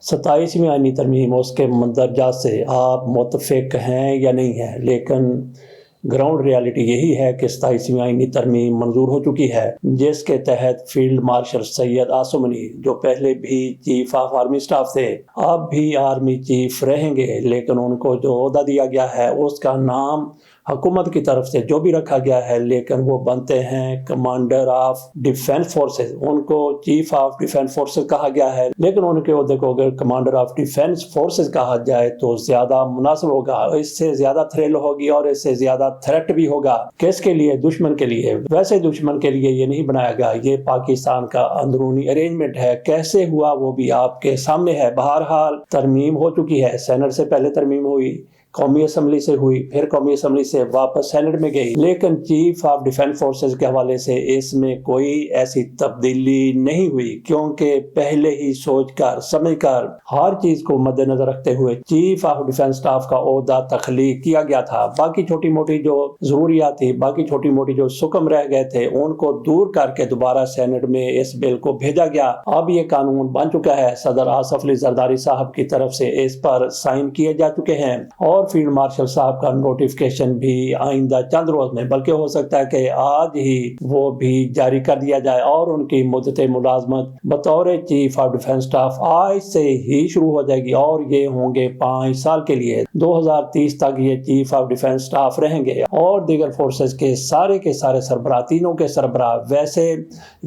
27ویں آئینی ترمیم اس کے مندرجہ سے آپ متفق ہیں یا نہیں ہیں، لیکن گراؤنڈ ریالٹی یہی ہے کہ 27ویں آئینی ترمیم منظور ہو چکی ہے، جس کے تحت فیلڈ مارشل سید عاصم منی، جو پہلے بھی چیف آف آرمی سٹاف تھے، اب بھی آرمی چیف رہیں گے، لیکن ان کو جو عہدہ دیا گیا ہے اس کا نام حکومت کی طرف سے جو بھی رکھا گیا ہے، لیکن وہ بنتے ہیں کمانڈر آف ڈیفینس فورسز۔ ان کو چیف آف ڈیفینس فورسز کہا گیا ہے، لیکن ان کے عہدے کو اگر کمانڈر آف ڈیفینس فورسز کہا جائے تو زیادہ مناسب ہوگا، اس سے زیادہ تھرل ہوگی اور اس سے زیادہ تھریٹ بھی ہوگا۔ کس کے لیے؟ دشمن کے لیے۔ ویسے دشمن کے لیے یہ نہیں بنایا گیا، یہ پاکستان کا اندرونی ارینجمنٹ ہے، کیسے ہوا وہ بھی آپ کے سامنے ہے۔ بہرحال ترمیم ہو چکی ہے، سینٹ سے پہلے ترمیم ہوئی، قومی اسمبلی سے ہوئی، پھر قومی اسمبلی سے واپس سینٹ میں گئی، لیکن چیف آف ڈیفینس فورسز کے حوالے سے اس میں کوئی ایسی تبدیلی نہیں ہوئی، کیونکہ پہلے ہی سوچ کر سمجھ کر ہر چیز کو مد نظر رکھتے ہوئے چیف آف ڈیفینس سٹاف کا عہدہ تخلیق کیا گیا تھا۔ باقی چھوٹی موٹی جو ضروریات تھی، باقی چھوٹی موٹی جو سکم رہ گئے تھے، ان کو دور کر کے دوبارہ سینٹ میں اس بل کو بھیجا گیا۔ اب یہ قانون بن چکا ہے، صدر آصف علی زرداری صاحب کی طرف سے اس پر سائن کیے جا چکے ہیں، اور فیلڈ مارشل صاحب کا نوٹیفکیشن بھی آئندہ چند روز میں، بلکہ ہو سکتا ہے کہ آج ہی وہ بھی جاری کر دیا جائے، اور ان کی مدت ملازمت بطور چیف آف ڈیفینس سٹاف آج سے ہی شروع ہو جائے گی، اور یہ ہوں گے 5 سال کے لیے۔ 2030 تک یہ چیف آف ڈیفینس سٹاف رہیں گے، اور دیگر فورسز کے سارے سربراہ، تینوں کے سربراہ، ویسے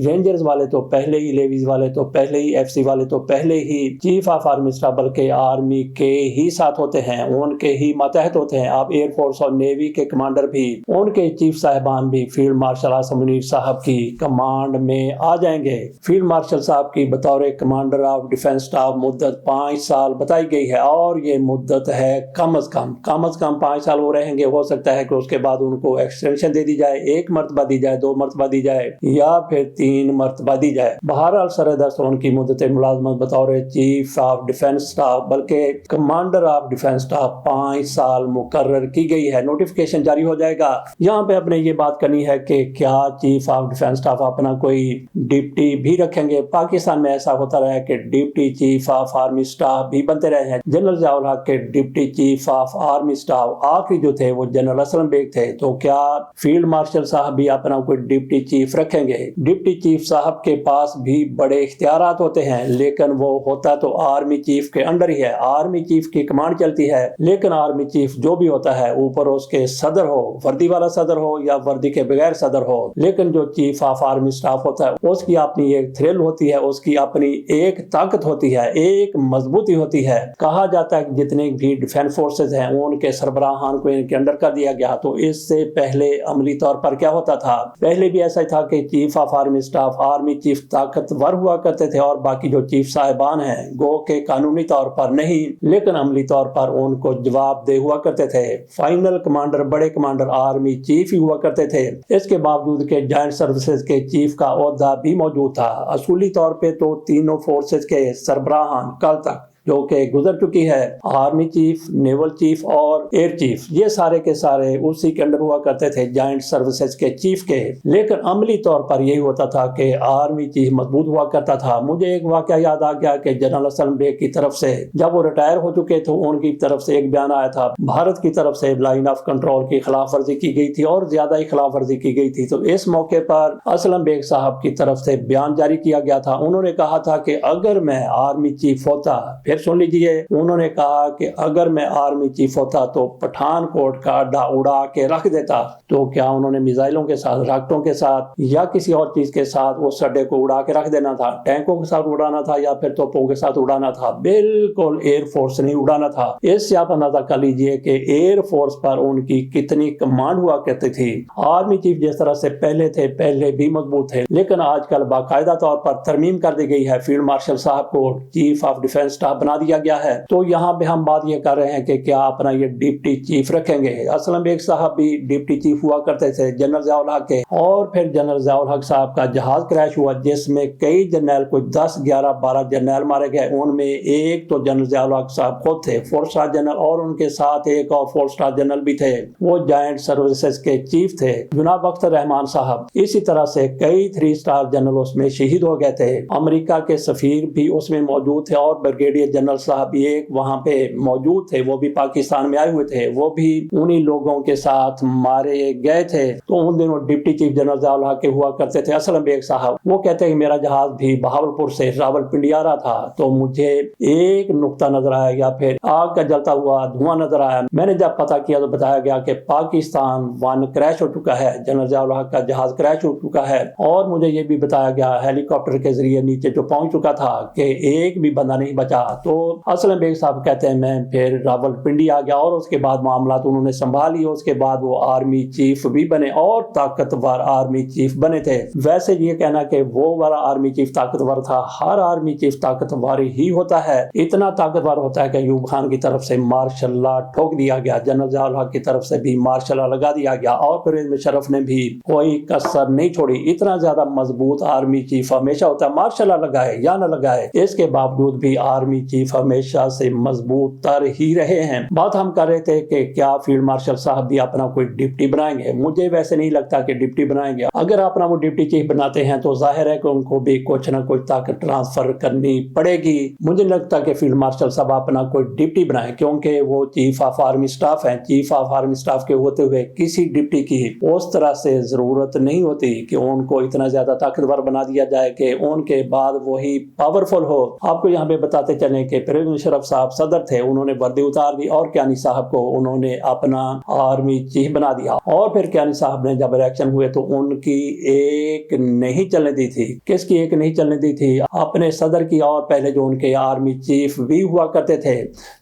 رینجرز والے تو پہلے ہی، لیویز والے تو پہلے ہی، ایف سی والے تو پہلے ہی چیف آف آرمی سٹاف بلکہ آرمی کے ہی ساتھ ہوتے ہیں، ان کے ہی ماتحت ہوتے ہیں۔ آپ ایئر فورس اور نیوی کے کمانڈر بھی، ان کے چیف صاحبان بھی فیلڈ مارشل عاصم منی صاحب کی کمانڈ میں آ جائیں گے۔ فیلڈ مارشل صاحب کی بطور کمانڈر آف ڈیفینس سٹاف مدت 5 سال بتائی گئی ہے، اور یہ مدت ہے کم از کم 5 سال وہ رہیں گے۔ ہو سکتا ہے کہ اس کے بعد ان کو ایکسٹینشن دے دی جائے، 1 مرتبہ دی جائے، 2 مرتبہ دی جائے، یا پھر 3 مرتبہ دی جائے۔ بہرحال سردست ان کی مدت ملازمت بطور چیف آف ڈیفینس سٹاف بلکہ کمانڈر آف ڈیفینس سٹاف 5 سال مقرر کی گئی ہے۔ نوٹیفکیشن جاری ہو جائے گا۔ یہاں پہ اپنے یہ بات کرنی ہے کہ کیا چیف آف ڈیفینس سٹاف اپنا کوئی ڈپٹی بھی رکھیں گے؟ پاکستان میں ایسا ہوتا رہا ہے کہ deputy chief of army staff بھی بنتے رہے ہیں۔ جنرل ضیاء الحق کے deputy chief of army staff آخری جو تھے وہ جنرل اسلم بیگ تھے، تو کیا فیلڈ مارشل صاحب بھی اپنا کوئی ڈپٹی چیف رکھیں گے؟ ڈپٹی چیف صاحب کے پاس بھی بڑے اختیارات ہوتے ہیں، لیکن وہ ہوتا تو آرمی چیف کے انڈر ہی ہے، آرمی چیف کی کمانڈ چلتی ہے، لیکن آرمی چیف جو بھی ہوتا ہے اوپر اس کے صدر ہو، وردی والا صدر ہو یا وردی کے بغیر صدر ہو، لیکن جو چیف آف آرمی سٹاف ہوتا ہے اس کی اپنی ایک تھرل ہوتی ہے، اس کی اپنی ایک طاقت ہوتی ہے، ایک مضبوطی ہوتی ہے۔ کہا جاتا ہے کہ جتنے بھی ڈیفینس فورسز ہیں ان کے سربراہان کو ان کے انڈر کر دیا گیا، تو اس سے پہلے عملی طور پر کیا ہوتا تھا؟ پہلے بھی ایسا ہی تھا کہ chief of army staff, army chief طاقتور ہوا کرتے تھے، اور باقی جو چیف صاحبان ہیں گو کہ قانونی طور پر نہیں لیکن عملی طور پر ان کو جواب دہ ہوا کرتے تھے۔ فائنل کمانڈر، بڑے کمانڈر آرمی چیف ہی ہوا کرتے تھے، اس کے باوجود کہ جوائنٹ سروسز کے چیف کا عہدہ بھی موجود تھا۔ اصولی طور پہ تو تینوں فورسز کے سربراہان کل تک جو کہ گزر چکی ہے، آرمی چیف، نیول چیف اور ایئر چیف، یہ سارے کے سارے اسی کے انڈر ہوا کرتے تھے، جوائنٹ سروسز کے چیف کے۔ لیکن عملی طور پر یہی ہوتا تھا کہ آرمی چیف مضبوط ہوا کرتا تھا۔ مجھے ایک واقعہ یاد آ گیا کہ جنرل اسلم بیگ کی طرف سے جب وہ ریٹائر ہو چکے تھے، ان کی طرف سے ایک بیان آیا تھا، بھارت کی طرف سے لائن آف کنٹرول کی خلاف ورزی کی گئی تھی، اور زیادہ ہی خلاف ورزی کی گئی تھی۔ تو اس موقع پر اسلم بیگ صاحب کی طرف سے بیان جاری کیا گیا تھا۔ انہوں نے کہا تھا کہ اگر میں آرمی چیف ہوتا، پھر سن لیجئے، انہوں نے کہا کہ اگر میں آرمی چیف ہوتا تو پٹھان کوٹ کا اڈا اڑا کے رکھ دیتا۔ تو کیا انہوں نے میزائلوں کے ساتھ، راکٹوں کے ساتھ یا کسی اور چیز کے ساتھ اس اڈے کو اڑا کے رکھ دینا تھا؟ ٹینکوں کے ساتھ اڑانا تھا یا پھر توپوں کے ساتھ اڑانا تھا؟ بالکل ایئر فورس نہیں اڑانا تھا۔ اس سے آپ اندازہ کر لیجئے کہ ایئر فورس پر ان کی کتنی کمانڈ ہوا کرتی تھی۔ آرمی چیف جس طرح سے پہلے تھے، پہلے بھی مضبوط تھے، لیکن آج کل باقاعدہ طور پر ترمیم کر دی گئی ہے، فیلڈ مارشل صاحب کو چیف آف ڈیفینس سٹاف بنا دیا گیا ہے۔ تو یہاں پہ ہم بات یہ کر رہے ہیں کہ کیا اپنا یہ ڈپٹی چیف رکھیں گے؟ اسلم بیگ صاحب بھی ڈپٹی چیف ہوا کرتے تھے جنرل ضیاء الحق کے، اور پھر جنرل ضیاء الحق صاحب کا جہاز کریش ہوا جس میں کئی جرنیل، کوئی 10 11 12 جرنیل مارے گئے۔ ان میں ایک تو جنرل ضیاء الحق صاحب خود تھے 4 سٹار جنرل، اور ان کے ساتھ ایک اور 4 سٹار جنرل بھی تھے، وہ جوائنٹ سروسز کے چیف تھے جناب اختر رحمان صاحب۔ اسی طرح سے کئی 3 سٹار جنرل اس میں شہید ہو گئے تھے۔ امریکہ کے سفیر بھی اس میں موجود تھے، اور بریگیڈیئر جنرل صاحب ایک وہاں پہ موجود تھے، وہ بھی پاکستان میں آئے ہوئے تھے، وہ بھی انہی لوگوں کے ساتھ مارے گئے تھے۔ تو ان دنوں ڈپٹی چیف جنرل ضیاء الحق کے ہوا کرتے تھے اسلم بیگ صاحب، وہ کہتے ہیں کہ میرا جہاز بھی بہاولپور سے راولپنڈی آ رہا تھا تو مجھے ایک نقطہ نظر آیا یا پھر آگ کا جلتا ہوا دھواں نظر آیا۔ میں نے جب پتہ کیا تو بتایا گیا کہ پاکستان 1 کریش ہو چکا ہے، جنرل ضیاء الحق کا جہاز کریش ہو چکا ہے، اور مجھے یہ بھی بتایا گیا ہیلی کاپٹر کے ذریعے نیچے جو پہنچ چکا تھا کہ ایک بھی بندہ نہیں بچا۔ تو اسلم بیگ صاحب کہتے ہیں میں پھر راولپنڈی آ گیا اور اس کے بعد معاملات انہوں نے سنبھالی، اس کے بعد وہ آرمی چیف بھی بنے اور طاقتور آرمی چیف بنے تھے۔ ویسے یہ کہنا کہ وہ والا آرمی چیف طاقتور تھا، ہر آرمی چیف طاقتور ہی ہوتا ہے، اتنا طاقتور ہوتا ہے کہ ایوب خان کی طرف سے مارشل لا ٹھوک دیا گیا، جنرل ضیاء الحق کی طرف سے بھی مارشل لا لگا دیا گیا، اور پرویز مشرف نے بھی کوئی کسر نہیں چھوڑی۔ اتنا زیادہ مضبوط آرمی چیف ہمیشہ ہوتا ہے، مارشل لا لگائے یا نہ لگائے، اس کے باوجود بھی آرمی چیف ہمیشہ سے مضبوط تر ہی رہے ہیں۔ بات ہم کر رہے تھے کہ کیا فیلڈ مارشل صاحب بھی اپنا کوئی ڈپٹی بنائیں گے؟ مجھے ویسے نہیں لگتا کہ ڈپٹی بنائیں گے۔ اگر اپنا وہ ڈپٹی چیف بناتے ہیں تو ظاہر ہے کہ ان کو بھی کچھ نہ کچھ طاقت ٹرانسفر کرنی پڑے گی۔ مجھے لگتا کہ فیلڈ مارشل صاحب اپنا کوئی ڈپٹی بنائیں، کیونکہ وہ چیف آف آرمی سٹاف ہیں۔ چیف آف آرمی سٹاف کے ہوتے ہوئے کسی ڈپٹی کی اس طرح سے ضرورت نہیں ہوتی کہ ان کو اتنا زیادہ طاقتور بنا دیا جائے کہ ان کے بعد وہی پاورفل ہو۔ آپ کو یہاں پہ بتاتے چلیں کہ پرویز مشرف صاحب صدر تھے، انہوں نے وردی اتار دی اور کیانی صاحب کو انہوں نے اپنا آرمی چیف بنا دیا، اور پھر کیانی صاحب نے جب الیکشن ہوئے تو ان کی ایک نہیں چلنے دی تھی۔ کس کی ایک نہیں چلنے دی تھی؟ اپنے صدر کی، اور پہلے جو ان کے آرمی چیف بھی ہوا کرتے تھے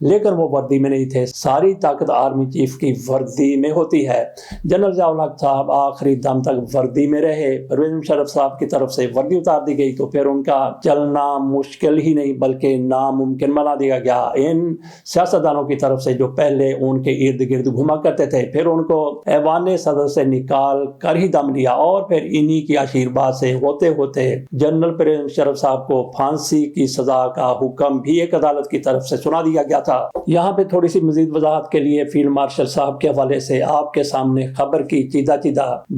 لیکن وہ وردی میں نہیں تھے۔ ساری طاقت آرمی چیف کی وردی میں ہوتی ہے۔ جنرل ضیاء الحق صاحب آخری دم تک وردی میں رہے، پرویز مشرف صاحب کی طرف سے وردی اتار دی گئی تو پھر ان کا چلنا مشکل ہی نہیں بلکہ ناممکن بنا دیا گیا۔ ان سیاستدانوں کی طرف سے جو پہلے ان کے ارد گرد گھوما کرتے تھے، پھر ان کو ایوان صدر سے نکال کر ہی دم لیا، اور پھر انہی کی آشیرواد سے ہوتے ہوتے جنرل پرویز مشرف صاحب کو پھانسی کی سزا کا حکم بھی ایک عدالت کی طرف سے سنا دیا گیا تھا۔ یہاں پہ تھوڑی سی مزید وضاحت کے لیے فیلڈ مارشل صاحب کے حوالے سے آپ کے سامنے خبر کی چیدہ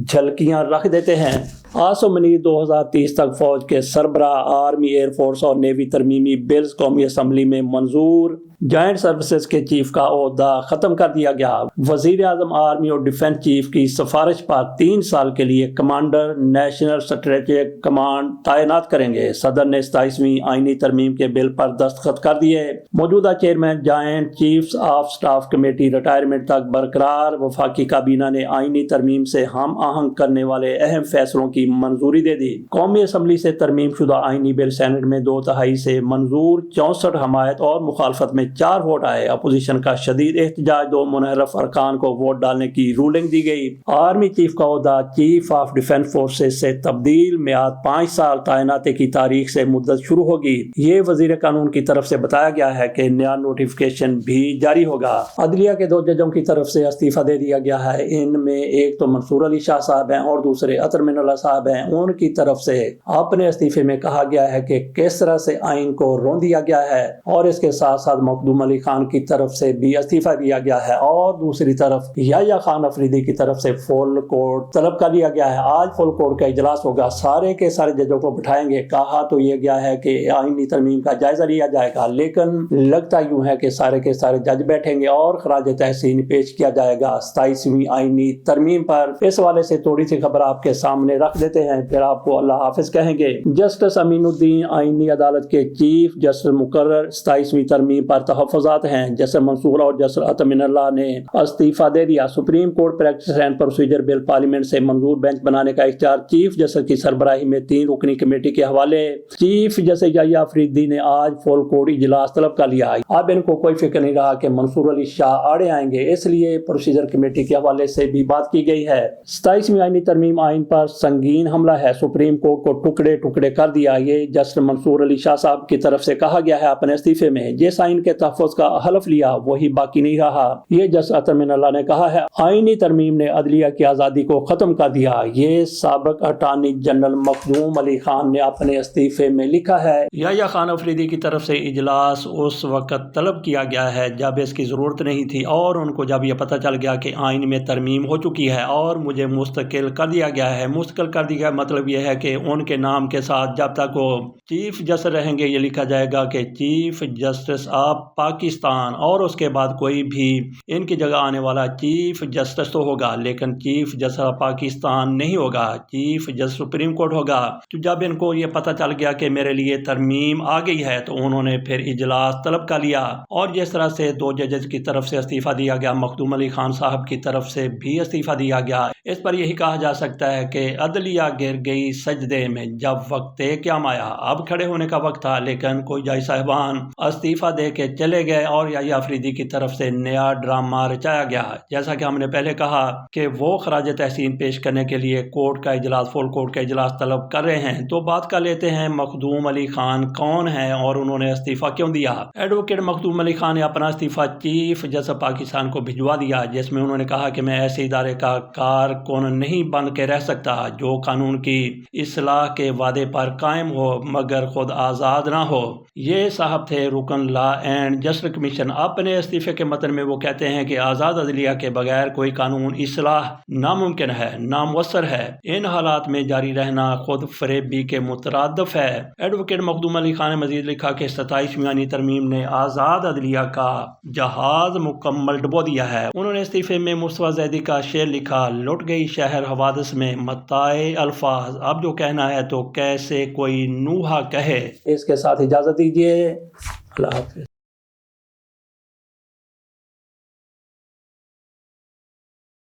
جھلکیاں رکھ دیتے ہیں۔ آسو منیر 2030 تک فوج کے سربراہ، آرمی، ایئر فورس اور نیوی ترمیمی بلز قومی اسمبلی میں منظور۔ جوائنٹ سروسز کے چیف کا عہدہ ختم کر دیا گیا۔ وزیر اعظم آرمی اور ڈیفنس چیف کی سفارش پر 3 سال کے لیے کمانڈر نیشنل اسٹریٹجک کمانڈ تعینات کریں گے۔ صدر نے 27ویں آئینی ترمیم کے بل پر دستخط کر دیے۔ موجودہ chairman joint chiefs of staff committee retirement تک برقرار۔ وفاقی کابینہ نے آئینی ترمیم سے ہم آہنگ کرنے والے اہم فیصلوں کی منظوری دے دی۔ قومی اسمبلی سے ترمیم شدہ آئینی بل سینٹ میں 2/3 سے منظور، 64 حمایت اور مخالفت میں 4 ووٹ آئے۔ اپوزیشن کا شدید احتجاج، 2 منحرف ارکان کو ووٹ ڈالنے کی رولنگ دی گئی۔ آرمی چیف کا عہدہ چیف آف ڈیفنس فورسز سے تبدیل، میعاد 5 سال، تعیناتی کی تاریخ سے مدت شروع ہوگی۔ یہ وزیر قانون کی طرف سے بتایا گیا ہے کہ نیا نوٹیفکیشن بھی جاری ہوگا۔ عدلیہ کے 2 ججوں کی طرف سے استعفیٰ دے دیا گیا ہے۔ ان میں ایک تو منصور علی شاہ صاحب ہیں اور دوسرے اطہر من اللہ صاحب ہیں۔ ان کی طرف سے اپنے استعفے میں کہا گیا ہے کہ کس طرح سے آئین کو رون دیا گیا ہے، اور اس کے ساتھ ساتھ مخدوم علی خان کی طرف سے بھی استعفیٰ دیا گیا ہے، اور دوسری طرف یحییٰ خان افریدی کی طرف سے فل کوڈ طلب کر لیا گیا ہے۔ آج فل کوڈ کا اجلاس ہوگا، سارے کے سارے ججوں کو بٹھائیں گے۔ کہا تو یہ گیا ہے کہ آئینی ترمیم کا جائزہ لیا جائے گا، لیکن لگتا یوں ہے کہ سارے کے سارے جج بیٹھیں گے اور خراج تحسین پیش کیا جائے گا 27ویں آئینی ترمیم پر۔ اس والے سے تھوڑی سی خبر آپ کے سامنے رکھ دیتے ہیں، پھر آپ کو اللہ حافظ کہیں گے۔ جسٹس امین الدین آئینی عدالت کے چیف جسٹس مقرر، 27ویں ترمیم پر تحفظات ہیں۔ جسٹس منصور اور جسٹس اطہر من اللہ نے استعفیٰ دے دیا۔ Supreme court practice and procedure bill parliament سے منظور بینچ بنانے کا اختیار چیف جسٹس کی سربراہی میں 3 رکنی کمیٹی کے حوالے۔ چیف جسٹس یحییٰ افریدی نے آج فل کوڈ اجلاس طلب کر لیا۔ اب ان کو کوئی فکر نہیں رہا کہ منصور علی شاہ آڑے آئیں گے، اس لیے پروسیجر کمیٹی کے حوالے سے بھی بات کی گئی ہے۔ 27ویں آئینی ترمیم آئین پر سنگین حملہ ہے، سپریم کورٹ کو ٹکڑے ٹکڑے کر دیا۔ یہ جسٹس منصور علی شاہ صاحب کی طرف سے کہا گیا ہے اپنے استعفے میں۔ جس آئین کے تحفظ کا حلف لیا وہی باقی نہیں رہا۔ یہ جس عطر من اللہ نے کہا ہے آئینی ترمیم نے عدلیہ کی آزادی کو ختم کر دیا۔ یہ سابق اٹارنی جنرل مخدوم علی خان نے اپنے استعفے میں لکھا ہے۔ یحییٰ خان افریدی کی طرف سے اجلاس اس وقت طلب کیا گیا ہے جب اس کی ضرورت نہیں تھی، اور ان کو جب یہ پتہ چل گیا کہ آئین میں ترمیم ہو چکی ہے اور مجھے مستقل کر دیا گیا ہے۔ مستقل کر دیا مطلب یہ ہے کہ ان کے نام کے ساتھ جب تک وہ چیف جسٹس رہیں گے یہ لکھا جائے گا کہ چیف جسٹس آف پاکستان، اور اس کے بعد کوئی بھی ان کی جگہ آنے والا چیف جسٹس تو ہوگا لیکن چیف جسٹس آف پاکستان نہیں ہوگا، چیف جسٹس سپریم کورٹ ہوگا۔ تو جب ان کو یہ پتہ چل گیا کہ میرے لیے ترمیم آ گئی ہے تو انہوں نے پھر اجلاس طلب کر لیا، اور جس طرح سے 2 ججز کی طرف سے استعفیٰ دیا گیا، مخدوم علی خان صاحب کی طرف سے بھی استعفیٰ دیا گیا۔ اس پر یہی کہا جا سکتا ہے کہ عدلیہ گر گئی سجدے میں جب وقت قیام آیا۔ اب کھڑے ہونے کا وقت تھا، لیکن کوئی جج صاحبان استعفیٰ دے کے چلے گئے اور یحییٰ افریدی کی طرف سے نیا ڈرامہ رچایا گیا۔ جیسا کہ ہم نے پہلے کہا کہ وہ خراج تحسین پیش کرنے کے لیے کورٹ کا اجلاس، فل کورٹ کا اجلاس طلب کر رہے ہیں۔ تو بات کر لیتے ہیں مخدوم علی خان کون ہیں اور انہوں نے استعفیٰ کیوں دیا۔ ایڈوکیٹ مخدوم علی خان نے اپنا استعفیٰ چیف جسٹس پاکستان کو بھجوا دیا، جس میں انہوں نے کہا کہ میں ایسے ادارے کا کارکن نہیں بن کے رہ سکتا جو قانون کی اصلاح کے وعدے پر قائم ہو مگر خود آزاد نہ ہو۔ یہ صاحب تھے رکن لا اینڈ جسٹس کمیشن۔ اپنے استعفے کے متن میں وہ کہتے ہیں کہ آزاد عدلیہ کے بغیر کوئی قانون اصلاح ناممکن ہے، نامؤثر ہے۔ ان حالات میں جاری رہنا خود فریبی کے مترادف ہے۔ ایڈوکیٹ مخدوم علی خان نے مزید لکھا کہ 27ویں آئینی ترمیم نے آزاد عدلیہ کا جہاز مکمل ڈبو دیا ہے۔ انہوں نے استعفے میں مصطفیٰ زیدی کا شعر لکھا، لٹ گئی شہر حوادث میں متاع الفاظ، اب جو کہنا ہے تو کیسے کوئی نوحہ کہے۔ اس کے ساتھ اجازت دیجیے، اللہ حافظ۔